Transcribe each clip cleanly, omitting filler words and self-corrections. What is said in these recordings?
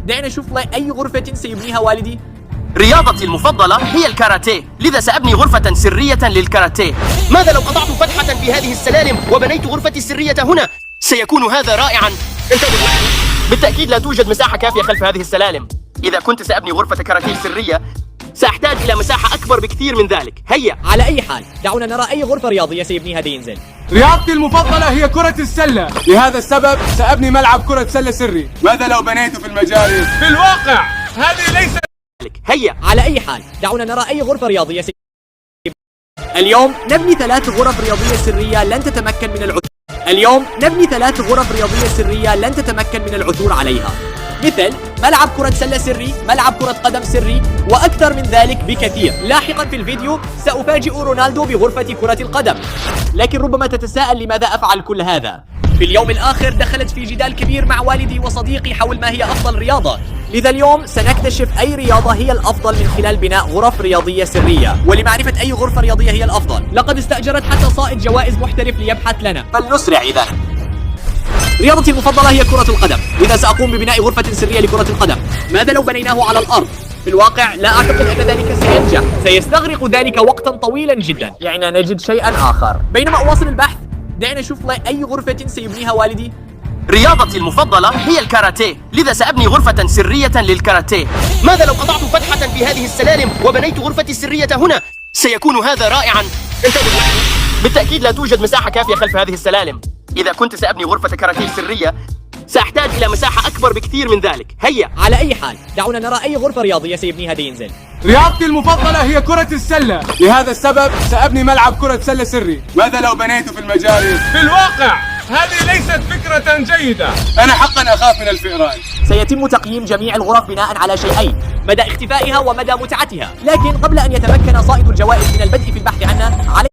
دعنا نشوف أي غرفة سيبنيها والدي. رياضتي المفضلة هي الكاراتيه، لذا سأبني غرفة سرية للكاراتيه. ماذا لو قطعت فتحة في هذه السلالم وبنيت غرفتي السرية هنا؟ سيكون هذا رائعا. انتبه، بالتأكيد لا توجد مساحة كافية خلف هذه السلالم. إذا كنت سأبني غرفة كاراتيه سرية سأحتاج إلى مساحة أكبر بكثير من ذلك. هيا. على أي حال دعونا نرى أي غرفة رياضية سيبنيها دينزل. رياضتي المفضلة هي كرة السلة، لهذا السبب سأبني ملعب كرة سلة سري. ماذا لو بنيته في المجاري؟ في الواقع هذه ليست. هيا. على أي حال دعونا نرى أي غرفة رياضية اليوم نبني 3 غرف رياضية سرية لن تتمكن من العثور. اليوم نبني 3 غرف رياضية سرية لن تتمكن من العثور عليها، مثل ملعب كرة سلة سري، ملعب كرة قدم سري، وأكثر من ذلك بكثير. لاحقا في الفيديو سأفاجئ رونالدو بغرفة كرة القدم. لكن ربما تتساءل لماذا أفعل كل هذا؟ في اليوم الآخر دخلت في جدال كبير مع والدي وصديقي حول ما هي أفضل رياضة، لذا اليوم سنكتشف أي رياضة هي الأفضل من خلال بناء غرف رياضية سرية. ولمعرفة أي غرفة رياضية هي الأفضل لقد استأجرت حتى صائد جوائز محترف ليبحث لنا. فلنسرع إذا. رياضتي المفضلة هي كرة القدم، لذا سأقوم ببناء غرفة سرية لكرة القدم. ماذا لو بنيناه على الأرض؟ في الواقع لا أعتقد أن ذلك سينجح، سيستغرق ذلك وقتا طويلا جدا. يعني نجد شيئا آخر. بينما أواصل البحث دعنا نشوف أي غرفة سيبنيها والدي. رياضتي المفضلة هي الكاراتيه، لذا سأبني غرفة سرية للكاراتيه. ماذا لو قطعت فتحة في هذه السلالم وبنيت غرفتي السرية هنا؟ سيكون هذا رائعا. انتبه، بالتأكيد لا توجد مساحة كافية خلف هذه السلالم. إذا كنت سأبني غرفة كاراتيه سرية سأحتاج إلى مساحة أكبر بكثير من ذلك. هيا. على أي حال دعونا نرى أي غرفة رياضية سيبنيها دينزل. رياضتي المفضلة هي كرة السلة، لهذا السبب سأبني ملعب كرة سلة سري. ماذا لو بنيته في المجاري؟ في الواقع هذه ليست فكرة جيدة. أنا حقا أخاف من الفئران. سيتم تقييم جميع الغرف بناء على شيئين: مدى اختفائها ومدى متعتها. لكن قبل أن يتمكن صائد الجوائز من البدء في البحث عنها عليه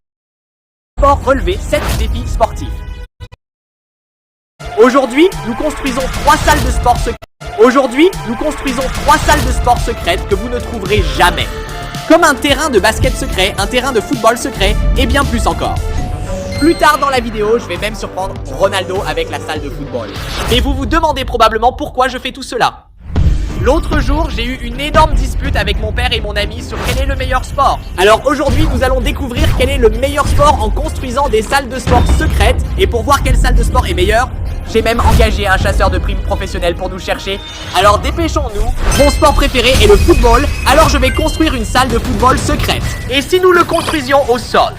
relever 7 défis sportifs. Aujourd'hui, nous construisons 3 salles de sport secrètes. Aujourd'hui, nous construisons 3 salles de sport secrètes que vous ne trouverez jamais. Comme un terrain de basket secret, un terrain de football secret et bien plus encore. Plus tard dans la vidéo, je vais même surprendre Ronaldo avec la salle de football. Et vous vous demandez probablement pourquoi je fais tout cela. L'autre jour, j'ai eu une énorme dispute avec mon père et mon ami sur quel est le meilleur sport. Alors aujourd'hui, nous allons découvrir quel est le meilleur sport en construisant des salles de sport secrètes. Et pour voir quelle salle de sport est meilleure, j'ai même engagé un chasseur de primes professionnel pour nous chercher. Alors dépêchons-nous. Mon sport préféré est le football, alors je vais construire une salle de football secrète. Et si nous le construisions au sol?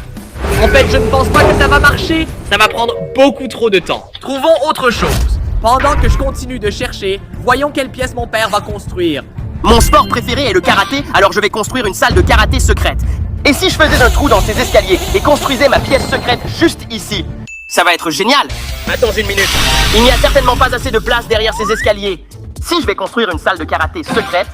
En fait, je ne pense pas que ça va marcher. Ça va prendre beaucoup trop de temps. Trouvons autre chose. Pendant que je continue de chercher, voyons quelle pièce mon père va construire. Mon sport préféré est le karaté, alors je vais construire une salle de karaté secrète. Et si je faisais un trou dans ces escaliers et construisais ma pièce secrète juste ici? Ça va être génial. Attends une minute. Il n'y a certainement pas assez de place derrière ces escaliers. Si je vais construire une salle de karaté secrète,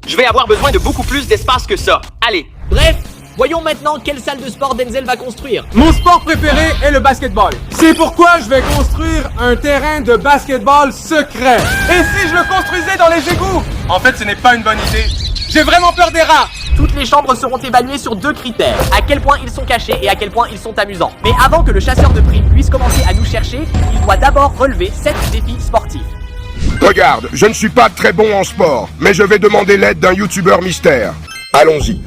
je vais avoir besoin de beaucoup plus d'espace que ça. Allez. Bref, voyons maintenant quelle salle de sport Denzel va construire. Mon sport préféré est le basketball. C'est pourquoi je vais construire un terrain de basketball secret. Et si je le construisais dans les égouts? En fait, ce n'est pas une bonne idée. J'ai vraiment peur des rats. Toutes les chambres seront évaluées sur 2 critères: à quel point ils sont cachés et à quel point ils sont amusants. Mais avant que le chasseur de primes puisse commencer à nous chercher, il doit d'abord relever 7 défis sportifs. Regarde, je ne suis pas très bon en sport, mais je vais demander l'aide d'un youtubeur mystère. Allons-y.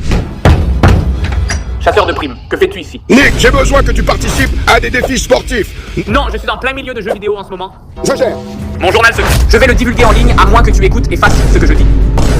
Chasseur de primes, que fais-tu ici? Nick, j'ai besoin que tu participes à des défis sportifs. Non, je suis en plein milieu de jeux vidéo en ce moment. Je gère. Mon journal secret. Je vais le divulguer en ligne à moins que tu écoutes et fasses ce que je dis.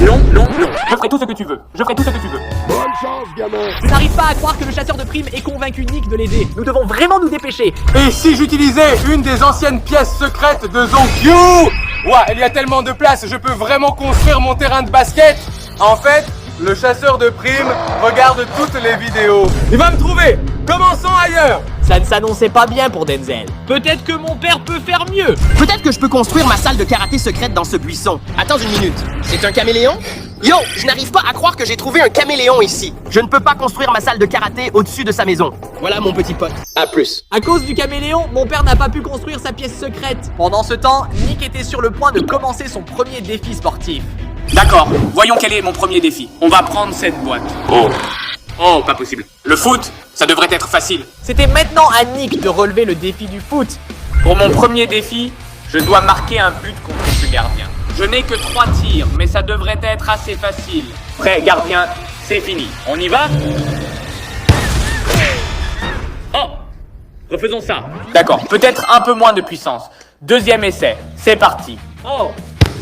Non, non, non. Je ferai tout ce que tu veux. Je ferai tout ce que tu veux. Bonne chance, gamin. Je n'arrive pas à croire que le chasseur de primes ait convaincu Nick de l'aider. Nous devons vraiment nous dépêcher. Et si j'utilisais une des anciennes pièces secrètes de Zonkyu? Ouah, il y a tellement de place, je peux vraiment construire mon terrain de basket. En fait, le chasseur de primes regarde toutes les vidéos. Il va me trouver. Commençons ailleurs. Ça ne s'annonçait pas bien pour Denzel. Peut-être que mon père peut faire mieux. Peut-être que je peux construire ma salle de karaté secrète dans ce buisson. Attends une minute. C'est un caméléon? Yo, je n'arrive pas à croire que j'ai trouvé un caméléon ici. Je ne peux pas construire ma salle de karaté au-dessus de sa maison. Voilà mon petit pote. À plus. À cause du caméléon, mon père n'a pas pu construire sa pièce secrète. Pendant ce temps, Nick était sur le point de commencer son premier défi sportif. D'accord, voyons quel est mon premier défi. On va prendre cette boîte. Oh, pas possible. Le foot, ça devrait être facile. C'était maintenant à Nick de relever le défi du foot. Pour mon premier défi, je dois marquer un but contre ce gardien. Je n'ai que 3 tirs, mais ça devrait être assez facile. Prêt, gardien, c'est fini. On y va? Oh! Refaisons ça. D'accord, peut-être un peu moins de puissance. Deuxième essai, c'est parti. Oh!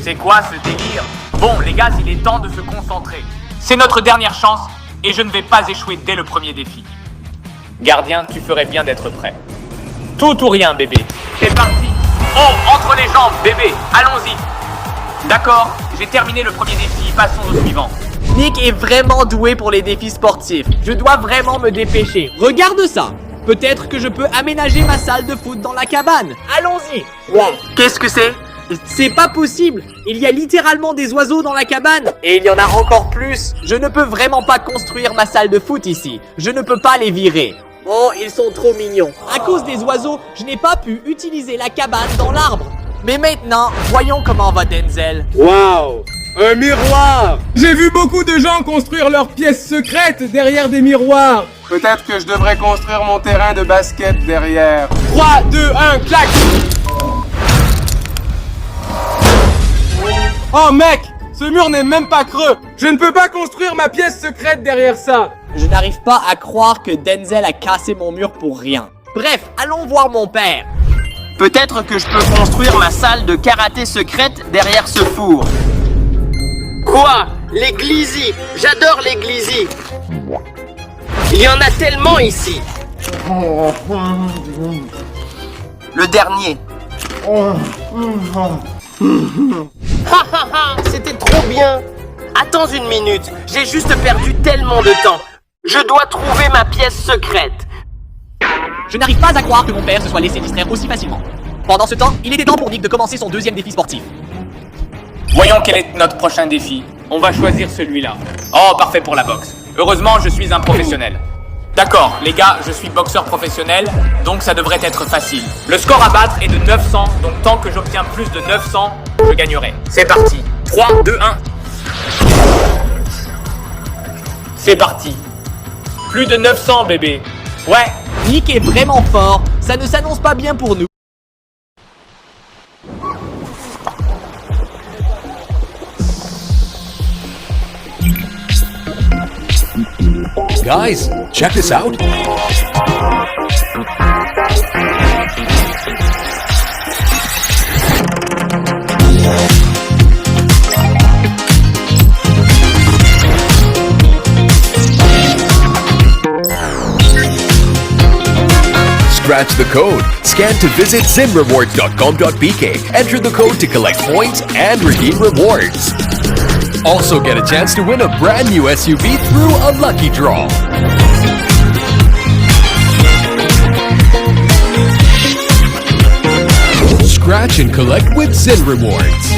C'est quoi ce délire? Bon, les gars, il est temps de se concentrer. C'est notre dernière chance, et je ne vais pas échouer dès le premier défi. Gardien, tu ferais bien d'être prêt. Tout ou rien, bébé. C'est parti. Oh, entre les jambes, bébé. Allons-y. D'accord, j'ai terminé le premier défi, passons au suivant. Nick est vraiment doué pour les défis sportifs. Je dois vraiment me dépêcher. Regarde ça. Peut-être que je peux aménager ma salle de foot dans la cabane. Allons-y. Wow. Qu'est-ce que c'est? C'est pas possible. Il y a littéralement des oiseaux dans la cabane. Et il y en a encore plus. Je ne peux vraiment pas construire ma salle de foot ici. Je ne peux pas les virer. Oh, ils sont trop mignons. À cause des oiseaux, je n'ai pas pu utiliser la cabane dans l'arbre. Mais maintenant, voyons comment va Denzel. Waouh! Un miroir! J'ai vu beaucoup de gens construire leurs pièces secrètes derrière des miroirs. Peut-être que je devrais construire mon terrain de basket derrière. 3, 2, 1, clac! Oh mec! Ce mur n'est même pas creux! Je ne peux pas construire ma pièce secrète derrière ça! Je n'arrive pas à croire que Denzel a cassé mon mur pour rien. Bref, allons voir mon père. Peut-être que je peux construire ma salle de karaté secrète derrière ce four. Quoi? Les glizzy! J'adore les glizzy! Il y en a tellement ici! Le dernier. C'était trop bien! Attends une minute, j'ai juste perdu tellement de temps. Je dois trouver ma pièce secrète. Je n'arrive pas à croire que mon père se soit laissé distraire aussi facilement. Pendant ce temps, il était temps pour Nick de commencer son deuxième défi sportif. Voyons quel est notre prochain défi. On va choisir celui-là. Oh, parfait pour la boxe. Heureusement, je suis un professionnel. D'accord, les gars, je suis boxeur professionnel, donc ça devrait être facile. Le score à battre est de 900, donc tant que j'obtiens plus de 900, je gagnerai. C'est parti. 3, 2, 1. C'est parti. Plus de 900, bébé. Ouais. Nick est vraiment fort, ça ne s'annonce pas bien pour nous. Guys, check this out. Scratch the code. Scan to visit zinrewards.com.pk. Enter the code to collect points and redeem rewards. Also get a chance to win a brand new SUV through a lucky draw. Scratch and collect with Zin Rewards.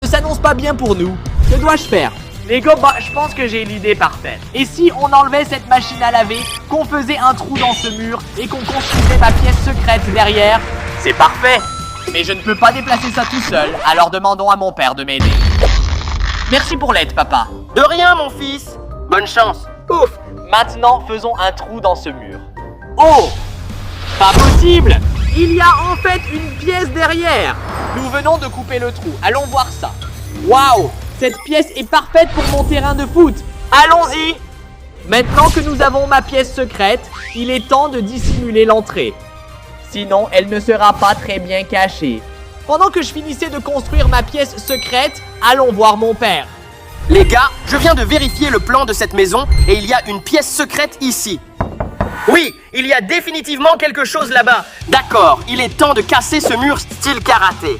Ça ne s'annonce pas bien pour nous. Que dois-je faire? Les gars, je pense que j'ai l'idée parfaite. Et si on enlevait cette machine à laver, qu'on faisait un trou dans ce mur et qu'on construisait ma pièce secrète derrière? C'est parfait. Mais je ne peux pas déplacer ça tout seul, alors demandons à mon père de m'aider. Merci pour l'aide, papa. De rien, mon fils. Bonne chance. Ouf. Maintenant, faisons un trou dans ce mur. Oh! Pas possible! Il y a en fait une pièce derrière. Nous venons de couper le trou. Allons voir ça. Waouh! Cette pièce est parfaite pour mon terrain de foot. Allons-y! Maintenant que nous avons ma pièce secrète, il est temps de dissimuler l'entrée. Sinon, elle ne sera pas très bien cachée. Pendant que je finissais de construire ma pièce secrète, allons voir mon père. Les gars, je viens de vérifier le plan de cette maison et il y a une pièce secrète ici. Oui, il y a définitivement quelque chose là-bas. D'accord, il est temps de casser ce mur style karaté.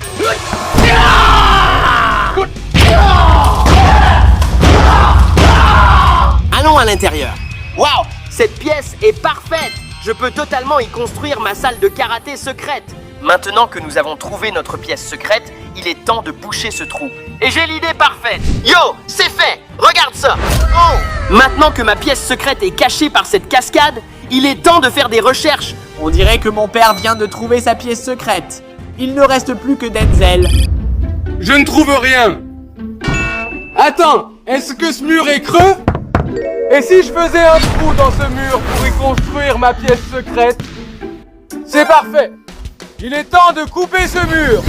Allons à l'intérieur. Waouh, cette pièce est parfaite. Je peux totalement y construire ma salle de karaté secrète. Maintenant que nous avons trouvé notre pièce secrète, il est temps de boucher ce trou. Et j'ai l'idée parfaite. Yo, c'est fait. Regarde ça. Oh. Maintenant que ma pièce secrète est cachée par cette cascade, il est temps de faire des recherches. On dirait que mon père vient de trouver sa pièce secrète. Il ne reste plus que Denzel. Je ne trouve rien. Attends, est-ce que ce mur est creux? Et si je faisais un trou dans ce mur pour y construire ma pièce secrète? C'est parfait. Il est temps de couper ce mur.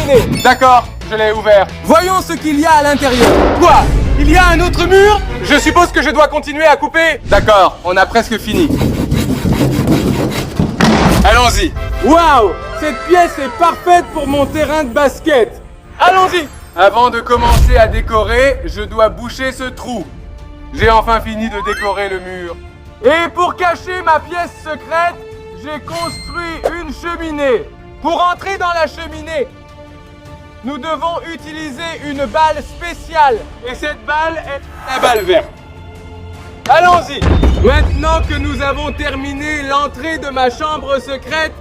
terminé. D'accord, je l'ai ouvert. Voyons ce qu'il y a à l'intérieur. Quoi? Il y a un autre mur? Je suppose que je dois continuer à couper. D'accord, on a presque fini. Allons-y. Waouh! Cette pièce est parfaite pour mon terrain de basket. Allons-y. Avant de commencer à décorer, je dois boucher ce trou. J'ai enfin fini de décorer le mur. Et pour cacher ma pièce secrète, j'ai construit une cheminée. Pour entrer dans la cheminée, nous devons utiliser une balle spéciale. Et cette balle est la balle verte. Allons-y. Maintenant que nous avons terminé l'entrée de ma chambre secrète,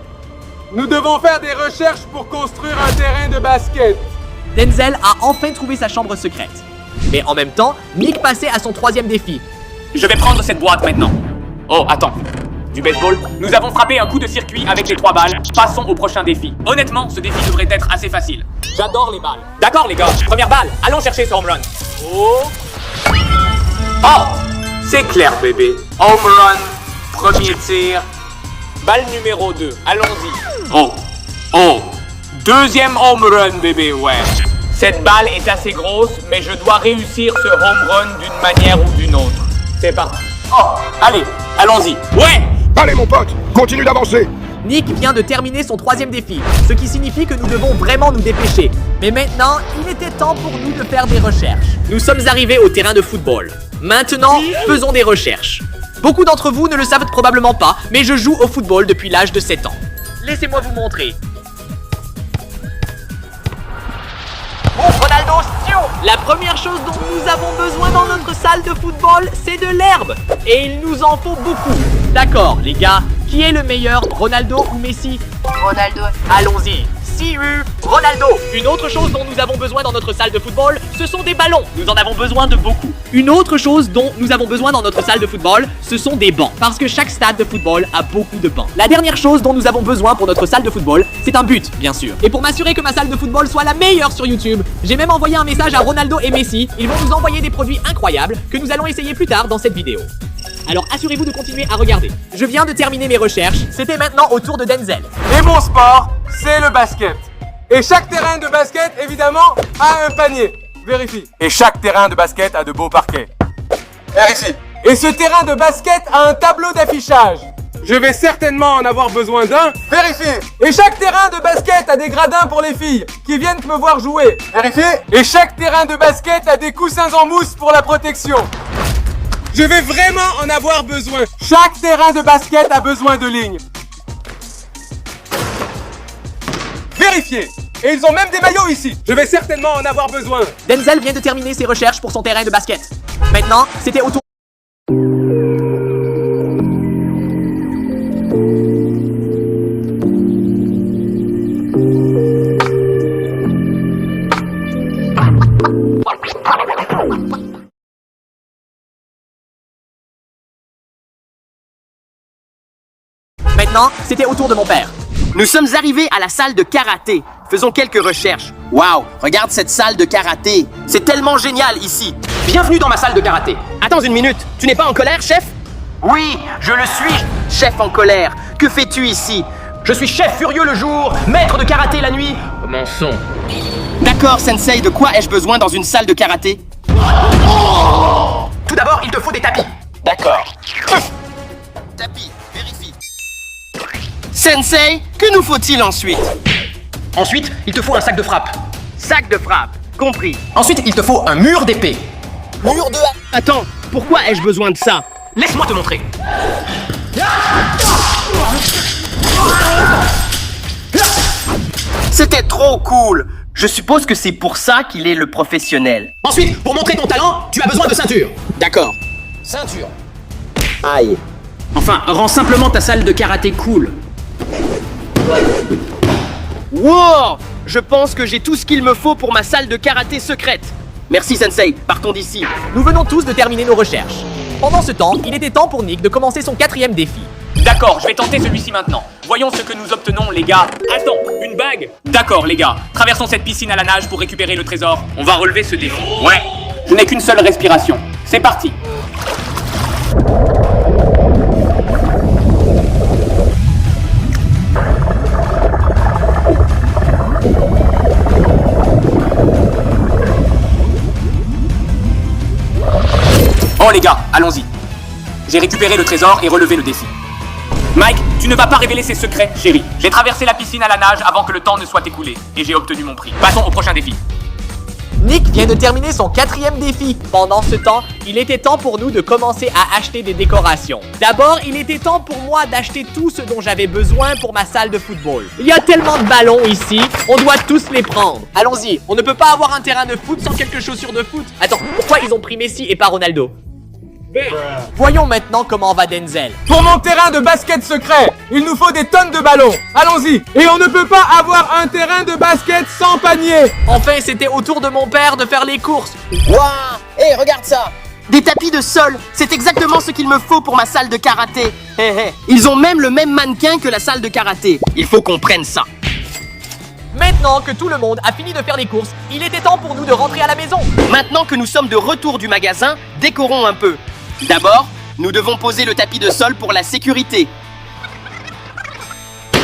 nous devons faire des recherches pour construire un terrain de basket. Denzel a enfin trouvé sa chambre secrète. Mais en même temps, Nick passait à son troisième défi. Je vais prendre cette boîte maintenant. Oh, attends. Du baseball? Nous avons frappé un coup de circuit avec les 3 balles. Passons au prochain défi. Honnêtement, ce défi devrait être assez facile. J'adore les balles. D'accord, les gars. Première balle. Allons chercher ce home run. Oh! C'est clair, bébé. Home run. Premier tir. Balle numéro 2. Allons-y. Oh! Deuxième home run, bébé, ouais. Cette balle est assez grosse, mais je dois réussir ce home run d'une manière ou d'une autre. C'est parti. Allez, allons-y. Ouais! Allez mon pote, continue d'avancer. Nick vient de terminer son troisième défi, ce qui signifie que nous devons vraiment nous dépêcher. Mais maintenant, il était temps pour nous de faire des recherches. Nous sommes arrivés au terrain de football. Maintenant, faisons des recherches. Beaucoup d'entre vous ne le savent probablement pas, mais je joue au football depuis l'âge de 7 ans. Laissez-moi vous montrer. Ronaldo, la première chose dont nous avons besoin dans notre salle de football, c'est de l'herbe. Et il nous en faut beaucoup. D'accord, les gars, qui est le meilleur, Ronaldo ou Messi? Ronaldo. Allons-y. Ronaldo. Une autre chose dont nous avons besoin dans notre salle de football, ce sont des ballons. Nous en avons besoin de beaucoup. Une autre chose dont nous avons besoin dans notre salle de football, ce sont des bancs. Parce que chaque stade de football a beaucoup de bancs. La dernière chose dont nous avons besoin pour notre salle de football, c'est un but, bien sûr. Et pour m'assurer que ma salle de football soit la meilleure sur YouTube, j'ai même envoyé un message à Ronaldo et Messi. Ils vont nous envoyer des produits incroyables que nous allons essayer plus tard dans cette vidéo. Alors assurez-vous de continuer à regarder. Je viens de terminer mes recherches, c'était maintenant au tour de Denzel. Et mon sport, c'est le basket. Et chaque terrain de basket, évidemment, a un panier. Vérifie. Et chaque terrain de basket a de beaux parquets. Vérifie. Et ce terrain de basket a un tableau d'affichage. Je vais certainement en avoir besoin d'un. Vérifie. Et chaque terrain de basket a des gradins pour les filles qui viennent me voir jouer. Vérifie. Et chaque terrain de basket a des coussins en mousse pour la protection. Je vais vraiment en avoir besoin. Chaque terrain de basket a besoin de lignes. Vérifiez. Et ils ont même des maillots ici. Je vais certainement en avoir besoin. Denzel vient de terminer ses recherches pour son terrain de basket. Maintenant, c'était au tour... Maintenant, c'était au tour de mon père. Nous sommes arrivés à la salle de karaté. Faisons quelques recherches. Waouh, regarde cette salle de karaté. C'est tellement génial ici. Bienvenue dans ma salle de karaté. Attends une minute, tu n'es pas en colère, chef? Oui, je le suis. Chef en colère, que fais-tu ici? Je suis chef furieux le jour, maître de karaté la nuit. Commençons. D'accord, sensei, de quoi ai-je besoin dans une salle de karaté? Tout d'abord, il te faut des tapis. D'accord. Tapis, vérifie. Sensei, que nous faut-il ensuite? Ensuite, il te faut un sac de frappe. Sac de frappe, compris. Ensuite, il te faut un mur d'épée. Mur de... Attends, pourquoi ai-je besoin de ça? Laisse-moi te montrer. C'était trop cool. Je suppose que c'est pour ça qu'il est le professionnel. Ensuite, pour montrer ton talent, tu as besoin de ceinture. D'accord. Ceinture. Aïe. Enfin, rends simplement ta salle de karaté cool. Wow! Je pense que j'ai tout ce qu'il me faut pour ma salle de karaté secrète. Merci, sensei. Partons d'ici. Nous venons tous de terminer nos recherches. Pendant ce temps, il était temps pour Nick de commencer son 4e défi. D'accord, je vais tenter celui-ci maintenant. Voyons ce que nous obtenons, les gars. Attends, une bague? D'accord, les gars. Traversons cette piscine à la nage pour récupérer le trésor. On va relever ce défi. Ouais. Je n'ai qu'une seule respiration. C'est parti. les gars, allons-y. J'ai récupéré le trésor et relevé le défi. Mike, tu ne vas pas révéler ses secrets, chérie. J'ai traversé la piscine à la nage avant que le temps ne soit écoulé. Et j'ai obtenu mon prix. Passons au prochain défi. Nick vient de terminer son 4e défi. Pendant ce temps, il était temps pour nous de commencer à acheter des décorations. D'abord, il était temps pour moi d'acheter tout ce dont j'avais besoin pour ma salle de football. Il y a tellement de ballons ici, on doit tous les prendre. Allons-y, on ne peut pas avoir un terrain de foot sans quelque chaussure de foot. Attends, pourquoi ils ont pris Messi et pas Ronaldo? Voyons maintenant comment va Denzel. Pour mon terrain de basket secret, il nous faut des tonnes de ballons. Allons-y. Et on ne peut pas avoir un terrain de basket sans panier. Enfin, c'était au tour de mon père de faire les courses. Waouh! Hé, regarde ça! Des tapis de sol! C'est exactement ce qu'il me faut pour ma salle de karaté. Hé, hé. Ils ont même le même mannequin que la salle de karaté. Il faut qu'on prenne ça. Maintenant que tout le monde a fini de faire les courses, il était temps pour nous de rentrer à la maison. Maintenant que nous sommes de retour du magasin, décorons un peu. D'abord, nous devons poser le tapis de sol pour la sécurité.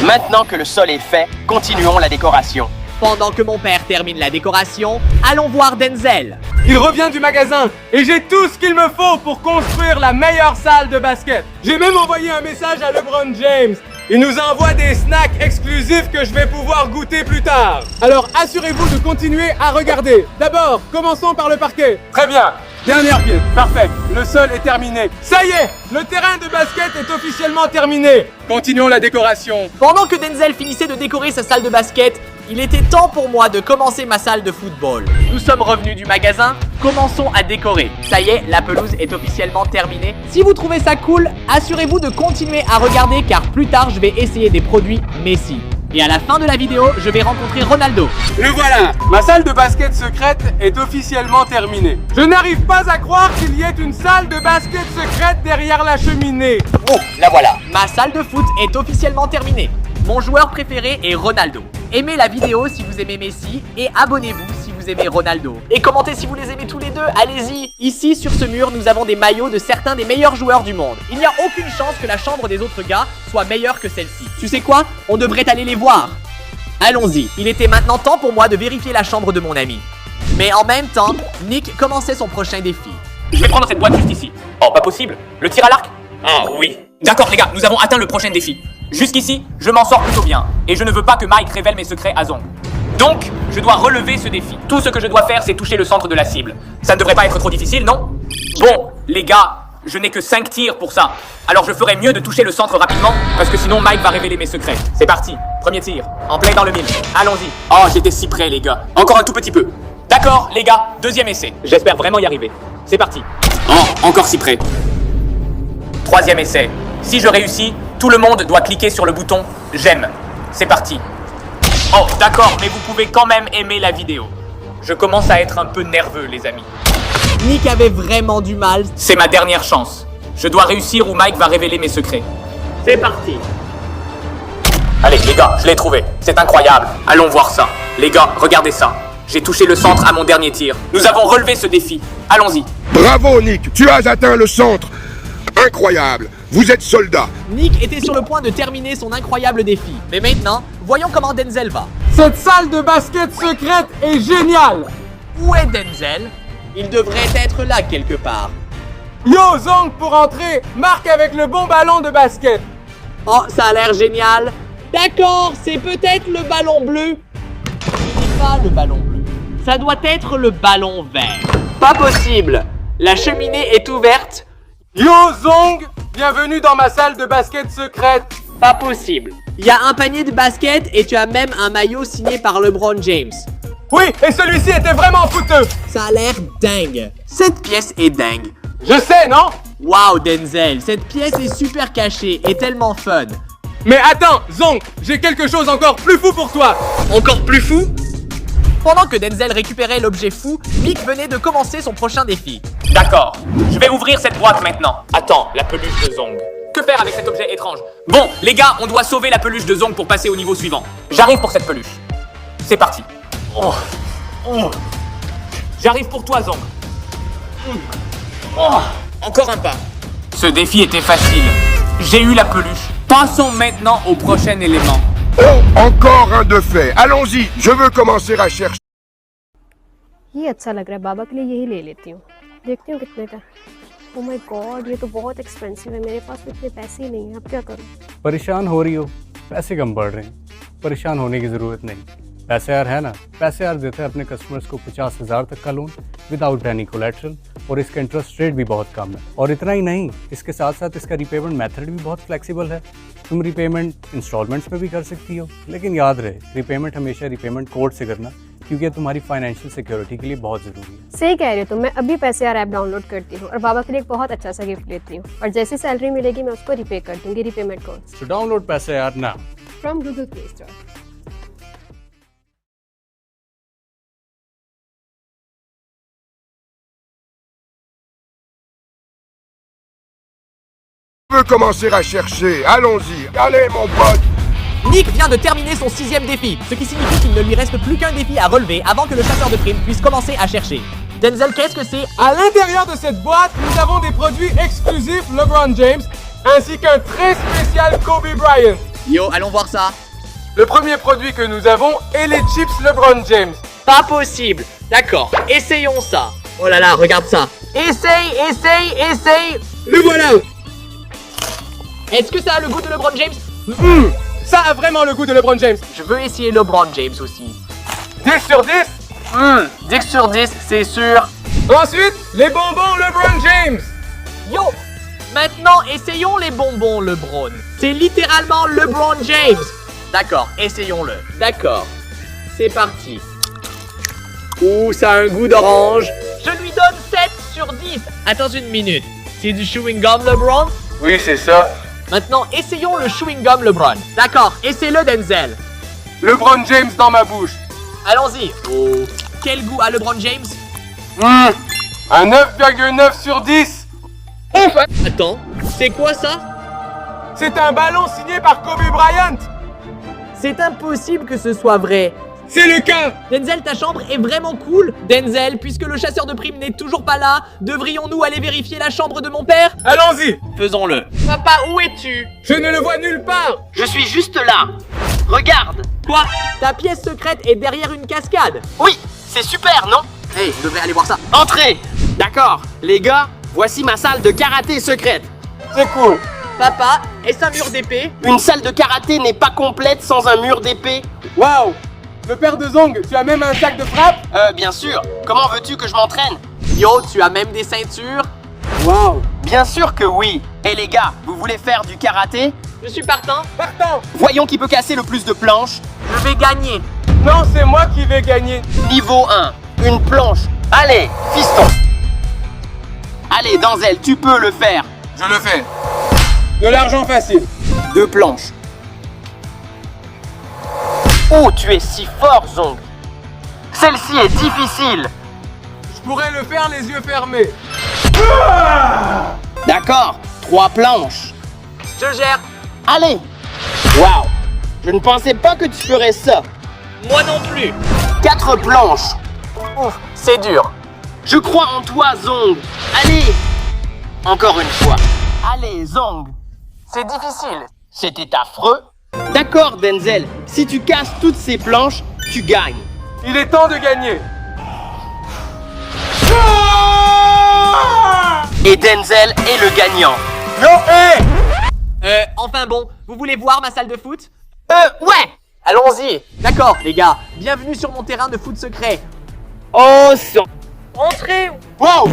Maintenant que le sol est fait, continuons la décoration. Pendant que mon père termine la décoration, allons voir Denzel. Il revient du magasin et j'ai tout ce qu'il me faut pour construire la meilleure salle de basket. J'ai même envoyé un message à LeBron James. Il nous envoie des snacks exclusifs que je vais pouvoir goûter plus tard. Alors assurez-vous de continuer à regarder. D'abord, commençons par le parquet. Très bien. Dernière pièce. Parfait. Le sol est terminé. Ça y est, le terrain de basket est officiellement terminé. Continuons la décoration. Pendant que Denzel finissait de décorer sa salle de basket, il était temps pour moi de commencer ma salle de football. Nous sommes revenus du magasin, commençons à décorer. Ça y est, la pelouse est officiellement terminée. Si vous trouvez ça cool, assurez-vous de continuer à regarder car plus tard je vais essayer des produits Messi. Et à la fin de la vidéo, je vais rencontrer Ronaldo. Le voilà. Ma salle de basket secrète est officiellement terminée. Je n'arrive pas à croire qu'il y ait une salle de basket secrète derrière la cheminée. Oh, la voilà. Ma salle de foot est officiellement terminée. Mon joueur préféré est Ronaldo. Aimez la vidéo si vous aimez Messi et abonnez-vous si vous aimez Ronaldo. Et commentez si vous les aimez tous les deux, allez-y. Ici, sur ce mur, nous avons des maillots de certains des meilleurs joueurs du monde. Il n'y a aucune chance que la chambre des autres gars soit meilleure que celle-ci. Tu sais quoi? On devrait aller les voir. Allons-y. Il était maintenant temps pour moi de vérifier la chambre de mon ami. Mais en même temps, Nick commençait son prochain défi. Je vais prendre cette boîte juste ici. Oh, pas possible. Le tir à l'arc? Ah oui. D'accord les gars, nous avons atteint le prochain défi. Jusqu'ici, je m'en sors plutôt bien. Et je ne veux pas que Mike révèle mes secrets à Zong. Donc, je dois relever ce défi. Tout ce que je dois faire, c'est toucher le centre de la cible. Ça ne devrait pas être trop difficile, non? Bon, les gars, je n'ai que 5 tirs pour ça. Alors je ferais mieux de toucher le centre rapidement, parce que sinon Mike va révéler mes secrets. C'est parti. Premier tir. En plein dans le mille. Allons-y. Oh, j'étais si près, les gars. Encore un tout petit peu. D'accord, les gars. Deuxième essai. J'espère vraiment y arriver. C'est parti. Oh, encore si près. Troisième essai. Si je réussis, tout le monde doit cliquer sur le bouton « J'aime ». C'est parti. Oh, d'accord, mais vous pouvez quand même aimer la vidéo. Je commence à être un peu nerveux, les amis. Nick avait vraiment du mal. C'est ma dernière chance. Je dois réussir ou Mike va révéler mes secrets. C'est parti. Allez, les gars, je l'ai trouvé. C'est incroyable. Allons voir ça. Les gars, regardez ça. J'ai touché le centre à mon dernier tir. Nous avons relevé ce défi. Allons-y. Bravo Nick, tu as atteint le centre. Incroyable, vous êtes soldat. Nick était sur le point de terminer son incroyable défi. Mais maintenant, voyons comment Denzel va. Cette salle de basket secrète est géniale. Où est Denzel? Il devrait être là quelque part. Yo, Zong, pour entrer, marque avec le bon ballon de basket. Oh, ça a l'air génial. D'accord, c'est peut-être le ballon bleu. Ce n'est pas le ballon bleu. Ça doit être le ballon vert. Pas possible. La cheminée est ouverte. Yo, Zong, bienvenue dans ma salle de basket secrète. Pas possible. Il y a un panier de basket et tu as même un maillot signé par LeBron James. Oui, et celui-ci était vraiment coûteux. Ça a l'air dingue. Cette pièce est dingue. Je sais, non? Waouh, Denzel, cette pièce est super cachée et tellement fun. Mais attends, Zong, j'ai quelque chose encore plus fou pour toi. Encore plus fou? Pendant que Denzel récupérait l'objet fou, Nick venait de commencer son prochain défi. D'accord. Je vais ouvrir cette boîte maintenant. Attends, la peluche de Zong. Que faire avec cet objet étrange? Bon, les gars, on doit sauver la peluche de Zong pour passer au niveau suivant. J'arrive pour cette peluche. C'est parti. Oh. Oh. J'arrive pour toi, Zong. Oh. Encore un pas. Ce défi était facile. J'ai eu la peluche. Passons maintenant au prochain élément. Oh, encore un de fait. Allons-y, je veux commencer à chercher. ये अच्छा लग रहा है बाबा के लिए यही ले लेती हूँ देखती हूँ कितने का ओह माय गॉड, ये तो बहुत एक्सपेंसिव है, मेरे पास तो इतने पैसे ही नहीं हैं, अब क्या करूँ? परेशान हो रही हो, पैसे कम बढ़ रहे हैं, परेशान होने की ज़रूरत नहीं। पैसे यार है ना, पैसे यार देते हैं अपने कस्टमर्स को 50,000 तक का लोन विदाउट एनी कोलेटरल, और इसका इंटरेस्ट रेट भी बहुत कम है। और इतना ही नहीं, इसके साथ साथ इसका रीपेमेंट मेथड भी बहुत फ्लेक्सिबल है। तुम रीपेमेंट इंस्टॉलमेंट्स में भी कर सकती हो, लेकिन याद रहे रीपेमेंट हमेशा रीपेमेंट कोड से करना, क्योंकि ये तुम्हारी फाइनेंशियल सिक्योरिटी के लिए बहुत ज़रूरी है। सही कह रही हो तुम, मैं अभी पैसे यार ऐप डाउनलोड करती हूँ और बाबा के लिए एक बहुत अच्छा सा गिफ्ट लेती हूँ, और जैसी सैलरी मिलेगी मैं उसको रिपे कर दूंगी रीपेमेंट कोड तो डाउनलोड पैसे यार ना from Google play store. On peut commencer à chercher, allons-y, allez mon pote. Nick vient de terminer son 6e défi, ce qui signifie qu'il ne lui reste plus qu'un défi à relever avant que le chasseur de primes puisse commencer à chercher. Denzel, qu'est-ce que c'est? À l'intérieur de cette boîte, nous avons des produits exclusifs LeBron James, ainsi qu'un très spécial Kobe Bryant. Yo, allons voir ça. Le premier produit que nous avons est les chips LeBron James. Pas possible. D'accord, essayons ça. Oh là là, regarde ça. Essaye, essaye, essaye. Le voilà. Est-ce que ça a le goût de LeBron James? Ça a vraiment le goût de LeBron James. Je veux essayer LeBron James aussi. 10 sur 10. 10 sur 10, c'est sûr. Ensuite, les bonbons LeBron James. Yo, maintenant essayons les bonbons LeBron. C'est littéralement LeBron James. D'accord, essayons-le. D'accord, c'est parti. Ouh, ça a un goût d'orange. Je lui donne 7 sur 10. Attends une minute. C'est du chewing gum LeBron? Oui, c'est ça. Maintenant, essayons le chewing gum LeBron. D'accord, essaie-le Denzel. LeBron James dans ma bouche. Allons-y. Oh, quel goût a LeBron James? Un 9,9 sur 10. Attends, c'est quoi ça? C'est un ballon signé par Kobe Bryant. C'est impossible que ce soit vrai. C'est le cas. Denzel, ta chambre est vraiment cool. Denzel, puisque le chasseur de primes n'est toujours pas là, devrions-nous aller vérifier la chambre de mon père? Allons-y. Faisons-le. Papa, où es-tu? Je ne le vois nulle part. Je suis juste là. Regarde. Quoi? Ta pièce secrète est derrière une cascade. Oui, c'est super, non? Hey, je devrais aller voir ça. Entrez. D'accord, les gars, voici ma salle de karaté secrète. C'est cool. Papa, est-ce un mur d'épée? Une salle de karaté n'est pas complète sans un mur d'épée. Waouh. Le père de Zong, tu as même un sac de frappe? Bien sûr. Comment veux-tu que je m'entraîne? Yo, tu as même des ceintures? Waouh. Bien sûr que oui. Et les gars, vous voulez faire du karaté? Je suis partant. Partant. Voyons qui peut casser le plus de planches. Je vais gagner. Non, c'est moi qui vais gagner. Niveau 1, une planche. Allez, fiston. Allez, Denzel, tu peux le faire. Je le fais. De l'argent facile. 2 planches. Oh, tu es si fort, Zong. Celle-ci est difficile. Je pourrais le faire les yeux fermés. D'accord, 3 planches. Je gère. Allez. Waouh. Je ne pensais pas que tu ferais ça. Moi non plus. 4 planches. Ouf, c'est dur. Je crois en toi, Zong. Allez. Encore une fois. Allez, Zong. C'est difficile. C'était affreux. D'accord, Denzel. Si tu casses toutes ces planches, tu gagnes. Il est temps de gagner. Et Denzel est le gagnant. Enfin bon, vous voulez voir ma salle de foot? Ouais. Allons-y. D'accord, les gars. Bienvenue sur mon terrain de foot secret. Oh, sang. Entrez. Wow.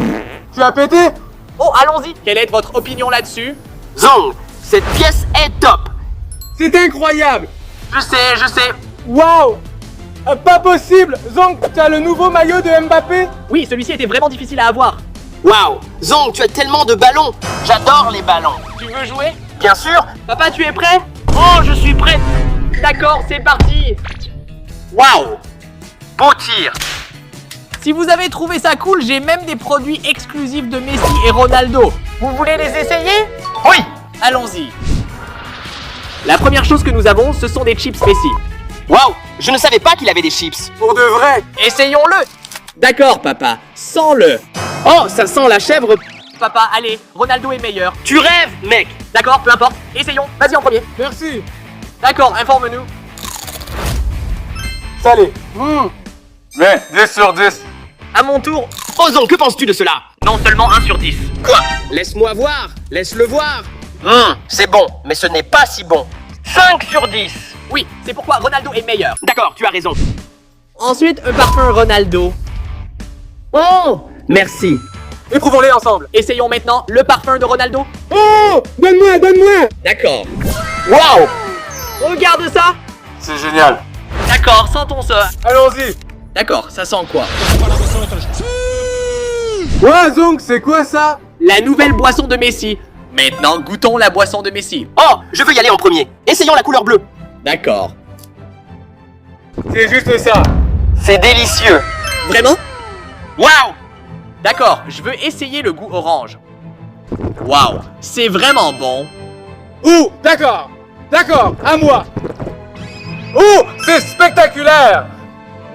Tu as pété? Oh, allons-y. Quelle est votre opinion là-dessus? Zong, cette pièce est top. C'est incroyable. Je sais. Waouh. Pas possible. Zong, tu as le nouveau maillot de Mbappé? Oui, celui-ci était vraiment difficile à avoir. Waouh. Zong, tu as tellement de ballons. J'adore les ballons. Tu veux jouer? Bien sûr. Papa, tu es prêt? Oh, je suis prêt. D'accord, c'est parti. Waouh. Beau tir. Si vous avez trouvé ça cool, j'ai même des produits exclusifs de Messi et Ronaldo. Vous voulez les essayer? Oui. Allons-y. La première chose que nous avons, ce sont des chips Messi. Waouh. Je ne savais pas qu'il avait des chips. Pour de vrai. Essayons-le. D'accord, papa. Sens-le. Oh, ça sent la chèvre. Papa, allez, Ronaldo est meilleur. Tu rêves, mec. D'accord, peu importe. Essayons. Vas-y en premier. Merci. D'accord, informe-nous. Salé. Mais 10 sur 10. À mon tour. Oh, Zong, que penses-tu de cela? Non seulement 1 sur 10. Quoi? Laisse-moi voir. Laisse-le voir. C'est bon, mais ce n'est pas si bon. 5 sur 10. Oui, c'est pourquoi Ronaldo est meilleur. D'accord, tu as raison. Ensuite, un parfum Ronaldo. Oh, merci. Éprouvons-les ensemble. Essayons maintenant le parfum de Ronaldo. Oh, donne-moi. D'accord. Waouh. Regarde ça. C'est génial. D'accord, sentons ça. Allons-y. D'accord, ça sent quoi? Ouais, Zonk, c'est quoi ça? La nouvelle boisson de Messi. Maintenant, goûtons la boisson de Messi. Oh, je veux y aller en premier. Essayons la couleur bleue. D'accord. C'est juste ça. C'est délicieux. Vraiment? Waouh. D'accord, je veux essayer le goût orange. Waouh, c'est vraiment bon. Oh, d'accord, à moi. Oh, c'est spectaculaire.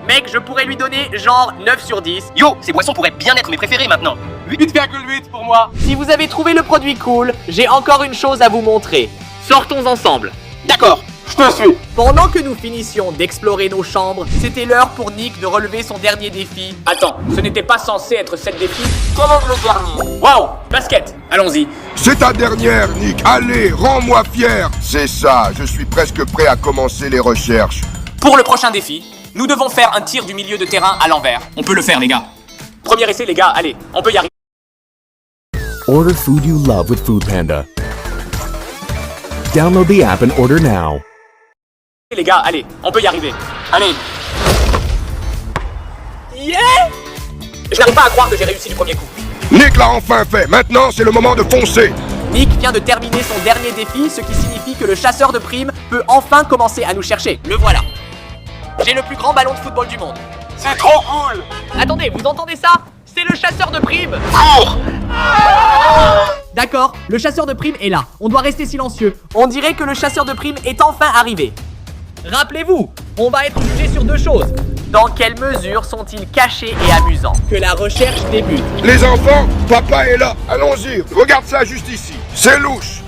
Mec, je pourrais lui donner genre 9 sur 10. Yo, ces boissons pourraient bien être mes préférées maintenant. 8,8 pour moi. Si vous avez trouvé le produit cool, j'ai encore une chose à vous montrer. Sortons ensemble. D'accord. Je te suis. Pendant que nous finissions d'explorer nos chambres, c'était l'heure pour Nick de relever son dernier défi. Attends, ce n'était pas censé être 7 défis. Quel est le dernier? Waouh, basket. Allons-y. C'est ta dernière, Nick. Allez, rends-moi fier. C'est ça, je suis presque prêt à commencer les recherches. Pour le prochain défi, nous devons faire un tir du milieu de terrain à l'envers. On peut le faire, les gars. Premier essai, les gars. Allez, on peut y arriver. Order food you love with Food Panda. Download the app and order now. Les gars, allez, on peut y arriver. Allez. Yeah! Je n'arrive pas à croire que j'ai réussi du premier coup. Nick l'a enfin fait. Maintenant, c'est le moment de foncer. Nick vient de terminer son dernier défi, ce qui signifie que le chasseur de primes peut enfin commencer à nous chercher. Le voilà. J'ai le plus grand ballon de football du monde. C'est trop cool. Attendez, vous entendez ça? C'est le chasseur de primes. Cours. D'accord, le chasseur de primes est là. On doit rester silencieux. On dirait que le chasseur de primes est enfin arrivé. Rappelez-vous, on va être jugé sur 2 choses. Dans quelle mesure sont-ils cachés et amusants? Que la recherche débute. Les enfants, papa est là. Allons-y, regarde ça juste ici. C'est louche.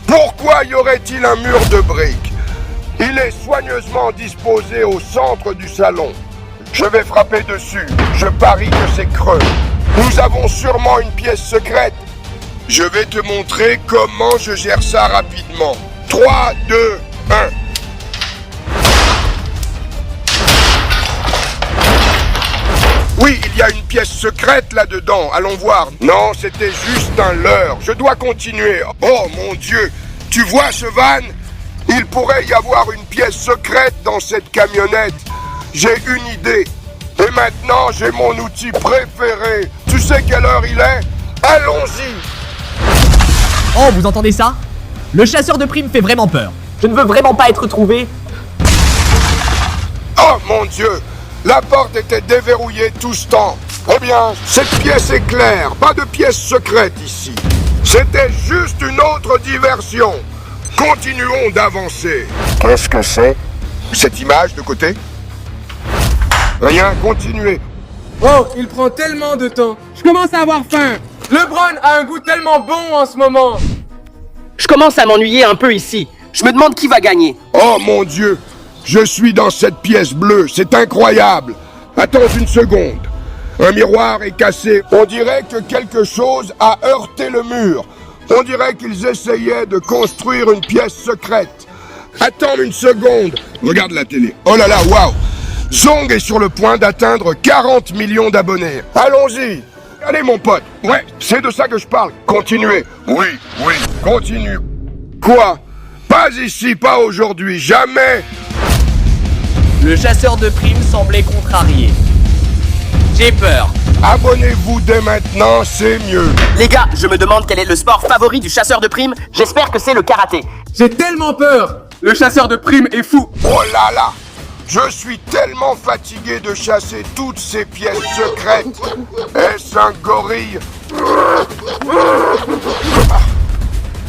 Pourquoi y aurait-il un mur de briques? Il est soigneusement disposé au centre du salon. Je vais frapper dessus. Je parie que c'est creux. Nous avons sûrement une pièce secrète. Je vais te montrer comment je gère ça rapidement. 3, 2, 1. Oui, il y a une pièce secrète là-dedans. Allons voir. Non, c'était juste un leurre. Je dois continuer. Oh mon Dieu. Tu vois ce van? Il pourrait y avoir une pièce secrète dans cette camionnette. J'ai une idée. Et maintenant, j'ai mon outil préféré. Tu sais quelle heure il est? Allons-y. Oh, vous entendez ça? Le chasseur de primes fait vraiment peur. Je ne veux vraiment pas être trouvé. Oh mon Dieu. La porte était déverrouillée tout ce temps. Eh bien, cette pièce est claire. Pas de pièce secrète ici. C'était juste une autre diversion. Continuons d'avancer. Qu'est-ce que c'est? Cette image de côté? Rien, continuez. Oh, il prend tellement de temps. Je commence à avoir faim. LeBron a un goût tellement bon en ce moment. Je commence à m'ennuyer un peu ici. Je me demande qui va gagner. Oh mon Dieu. Je suis dans cette pièce bleue. C'est incroyable. Attends une seconde. Un miroir est cassé. On dirait que quelque chose a heurté le mur. On dirait qu'ils essayaient de construire une pièce secrète. Attends une seconde. Regarde la télé. Oh là là, waouh. Zong est sur le point d'atteindre 40 millions d'abonnés. Allons-y. Allez mon pote. Ouais, c'est de ça que je parle. Continuez. Oui, continue. Quoi? Pas ici, pas aujourd'hui, jamais. Le chasseur de primes semblait contrarié. J'ai peur. Abonnez-vous dès maintenant, c'est mieux. Les gars, je me demande quel est le sport favori du chasseur de primes. J'espère que c'est le karaté. J'ai tellement peur. Le chasseur de primes est fou. Oh là là. Je suis tellement fatigué de chasser toutes ces pièces secrètes. Est-ce un gorille?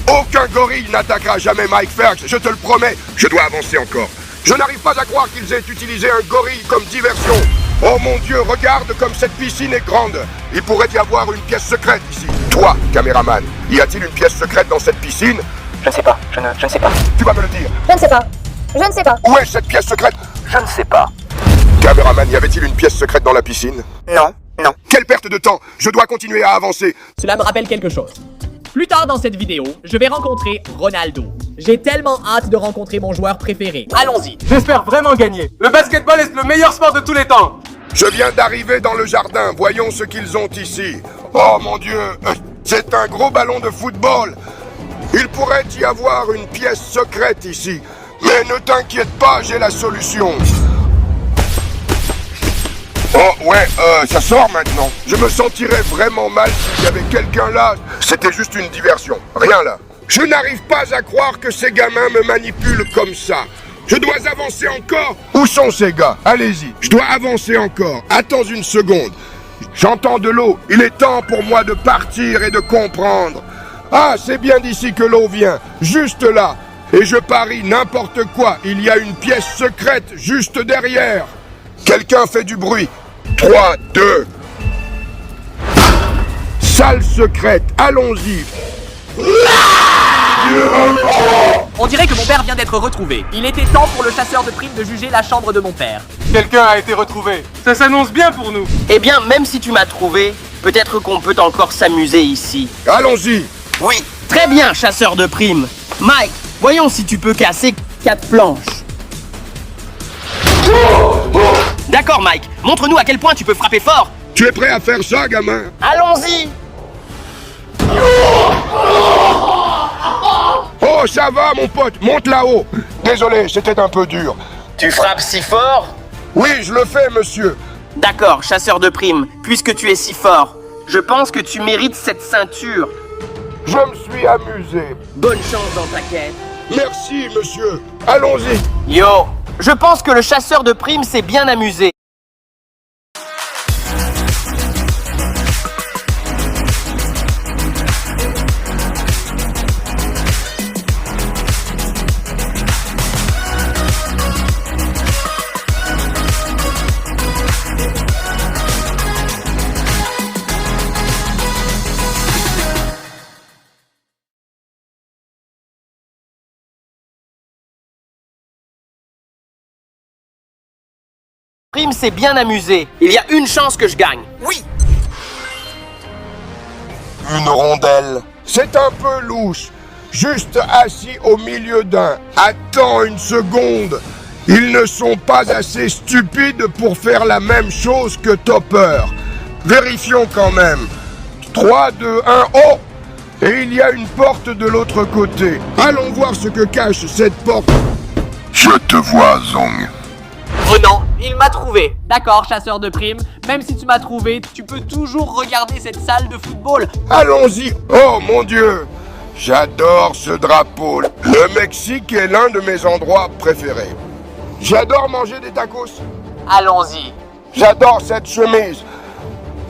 Aucun gorille n'attaquera jamais Mike Fergs, je te le promets. Je dois avancer encore. Je n'arrive pas à croire qu'ils aient utilisé un gorille comme diversion. Oh mon Dieu, regarde comme cette piscine est grande. Il pourrait y avoir une pièce secrète ici. Toi, caméraman, y a-t-il une pièce secrète dans cette piscine? Je ne sais pas, je ne sais pas. Tu vas me le dire. Je ne sais pas. Je ne sais pas. Où est cette pièce secrète? Je ne sais pas. Caméraman, y avait-il une pièce secrète dans la piscine? Non. Non. Quelle perte de temps! Je dois continuer à avancer. Cela me rappelle quelque chose. Plus tard dans cette vidéo, je vais rencontrer Ronaldo. J'ai tellement hâte de rencontrer mon joueur préféré. Allons-y. J'espère vraiment gagner. Le basketball est le meilleur sport de tous les temps. Je viens d'arriver dans le jardin. Voyons ce qu'ils ont ici. Oh mon Dieu! C'est un gros ballon de football. Il pourrait y avoir une pièce secrète ici. Mais ne t'inquiète pas, j'ai la solution. Oh ouais, ça sort maintenant. Je me sentirais vraiment mal s'il y avait quelqu'un là. C'était juste une diversion. Rien là. Je n'arrive pas à croire que ces gamins me manipulent comme ça. Je dois avancer encore. Où sont ces gars? Allez-y. Je dois avancer encore. Attends une seconde. J'entends de l'eau. Il est temps pour moi de partir et de comprendre. Ah, c'est bien d'ici que l'eau vient. Juste là. Et je parie n'importe quoi. Il y a une pièce secrète juste derrière. Quelqu'un fait du bruit. 3, 2. Salle secrète. Allons-y. On dirait que mon père vient d'être retrouvé. Il était temps pour le chasseur de primes de juger la chambre de mon père. Quelqu'un a été retrouvé. Ça s'annonce bien pour nous. Eh bien, même si tu m'as trouvé, peut-être qu'on peut encore s'amuser ici. Allons-y. Oui. Très bien, chasseur de primes. Mike, voyons si tu peux casser 4 planches. D'accord, Mike. Montre-nous à quel point tu peux frapper fort. Tu es prêt à faire ça, gamin? Allons-y. Oh, ça va, mon pote. Monte là-haut. Désolé, c'était un peu dur. Tu frappes si fort? Oui, je le fais, monsieur. D'accord, chasseur de primes. Puisque tu es si fort, je pense que tu mérites cette ceinture. Je me suis amusé. Bonne chance dans ta quête. Merci, monsieur. Allons-y. Yo, je pense que le chasseur de primes s'est bien amusé. Prime s'est bien amusé. Il y a une chance que je gagne. Oui. Une rondelle. C'est un peu louche. Juste assis au milieu d'un. Attends une seconde. Ils ne sont pas assez stupides pour faire la même chose que Topper. Vérifions quand même. 3, 2, 1, oh! Et il y a une porte de l'autre côté. Allons voir ce que cache cette porte. Je te vois, Zong. Oh non, il m'a trouvé. D'accord, chasseur de primes. Même si tu m'as trouvé, tu peux toujours regarder cette salle de football. Allons-y. Oh mon Dieu. J'adore ce drapeau. Le Mexique est l'un de mes endroits préférés. J'adore manger des tacos. Allons-y. J'adore cette chemise.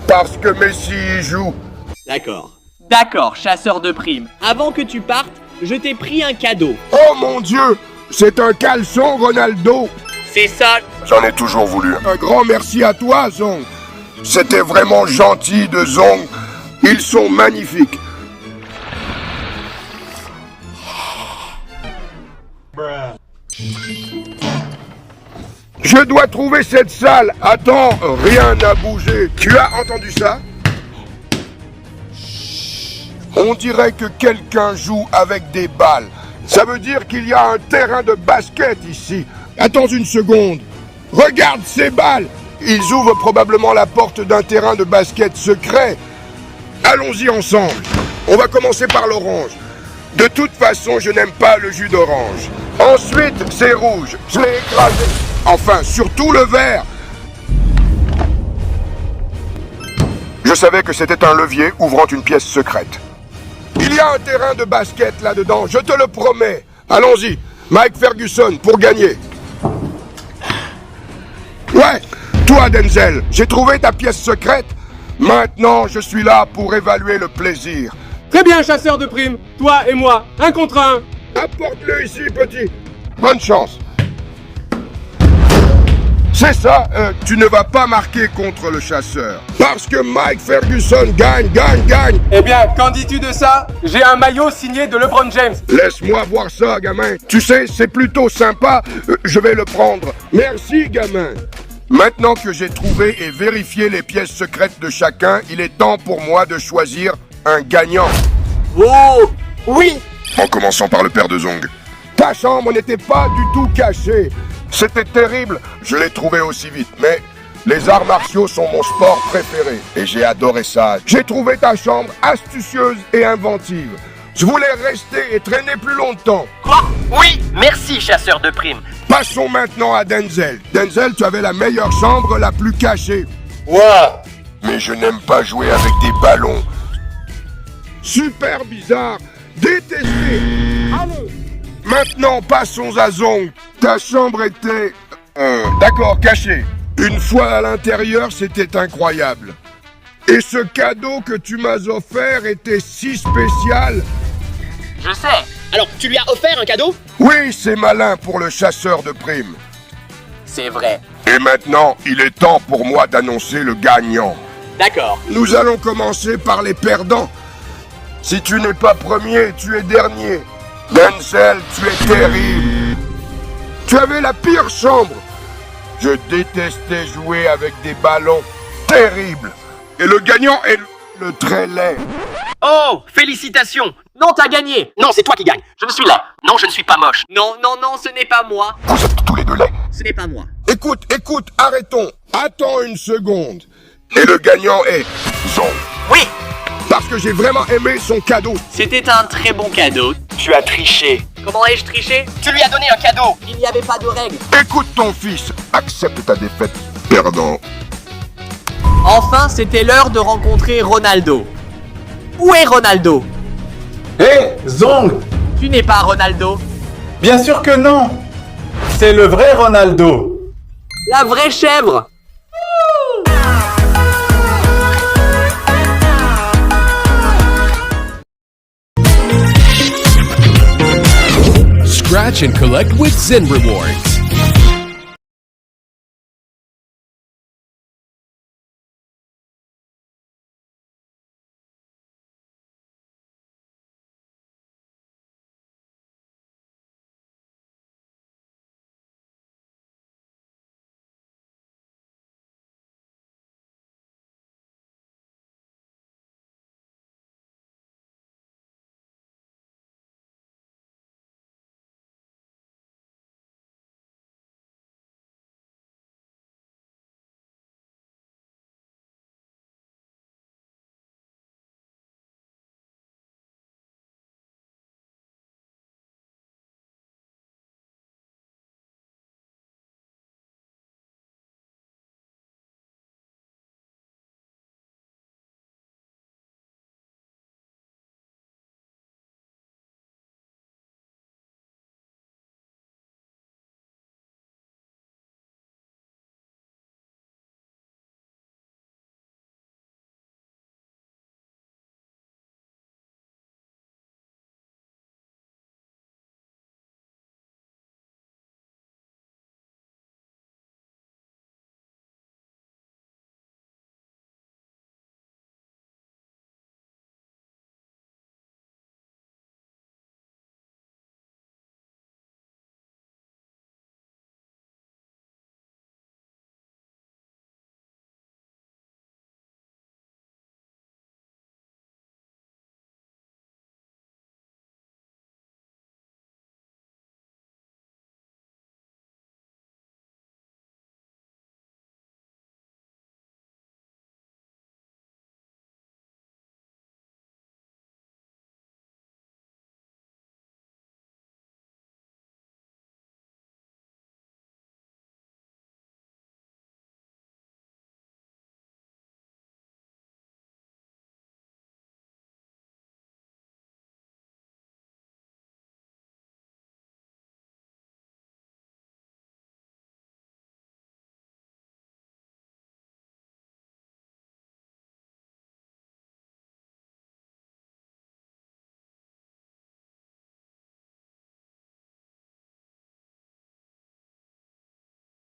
Parce que Messi y joue. D'accord. D'accord, chasseur de primes. Avant que tu partes, je t'ai pris un cadeau. Oh mon Dieu. C'est un caleçon, Ronaldo. C'est ça. J'en ai toujours voulu. Un grand merci à toi, Zong. C'était vraiment gentil de Zong. Ils sont magnifiques. Je dois trouver cette salle. Attends, rien n'a bougé. Tu as entendu ça? On dirait que quelqu'un joue avec des balles. Ça veut dire qu'il y a un terrain de basket ici. Attends une seconde. Regarde ces balles. Ils ouvrent probablement la porte d'un terrain de basket secret. Allons-y ensemble. On va commencer par l'orange. De toute façon, je n'aime pas le jus d'orange. Ensuite, c'est rouge. Je l'ai écrasé. Enfin, surtout le vert. Je savais que c'était un levier ouvrant une pièce secrète. Il y a un terrain de basket là-dedans, je te le promets. Allons-y. Mike Ferguson pour gagner. Ouais, toi Denzel, j'ai trouvé ta pièce secrète. Maintenant, je suis là pour évaluer le plaisir. Très bien, chasseur de primes. Toi et moi, 1 contre 1. Apporte-le ici, petit. Bonne chance. C'est ça, tu ne vas pas marquer contre le chasseur. Parce que Mike Ferguson gagne. Eh bien, qu'en dis-tu de ça? J'ai un maillot signé de LeBron James. Laisse-moi voir ça, gamin. Tu sais, c'est plutôt sympa. Je vais le prendre. Merci, gamin. Maintenant que j'ai trouvé et vérifié les pièces secrètes de chacun, il est temps pour moi de choisir un gagnant. Oh, oui. En commençant par le père de Zong. Ta chambre n'était pas du tout cachée. C'était terrible, je l'ai trouvé aussi vite, mais les arts martiaux sont mon sport préféré et j'ai adoré ça. J'ai trouvé ta chambre astucieuse et inventive. Je voulais rester et traîner plus longtemps. Quoi? Oui, merci, chasseur de primes. Passons maintenant à Denzel. Denzel, tu avais la meilleure chambre, la plus cachée. Ouah. Mais je n'aime pas jouer avec des ballons. Super bizarre. Détesté. Allez. Maintenant, passons à Zong. Ta chambre était... d'accord, cachée. Une fois à l'intérieur, c'était incroyable. Et ce cadeau que tu m'as offert était si spécial. Je sais. Alors, tu lui as offert un cadeau? Oui, c'est malin pour le chasseur de primes. C'est vrai. Et maintenant, il est temps pour moi d'annoncer le gagnant. D'accord. Nous allons commencer par les perdants. Si tu n'es pas premier, tu es dernier. Denzel, tu es terrible. Tu avais la pire chambre. Je détestais jouer avec des ballons. Terrible. Et le gagnant est le très laid. Oh, félicitations. Non, t'as gagné. Non, c'est toi qui gagne. Je ne suis là. Non, je ne suis pas moche. Non, non, non, ce n'est pas moi. Vous êtes tous les deux laids. Ce n'est pas moi. Écoute, arrêtons. Attends une seconde. Et le gagnant est Zong. Oui, Parce que j'ai vraiment aimé son cadeau. c'était un très bon cadeau. Tu as triché. Comment ai-je triché? Tu lui as donné un cadeau. Il n'y avait pas de règle. Écoute ton fils. Accepte ta défaite. Perdant. Enfin, c'était l'heure de rencontrer Ronaldo. Où est Ronaldo? Hé, Zong. Tu n'es pas Ronaldo. Bien sûr que non. C'est le vrai Ronaldo. La vraie chèvre. Scratch and collect with Zen Rewards.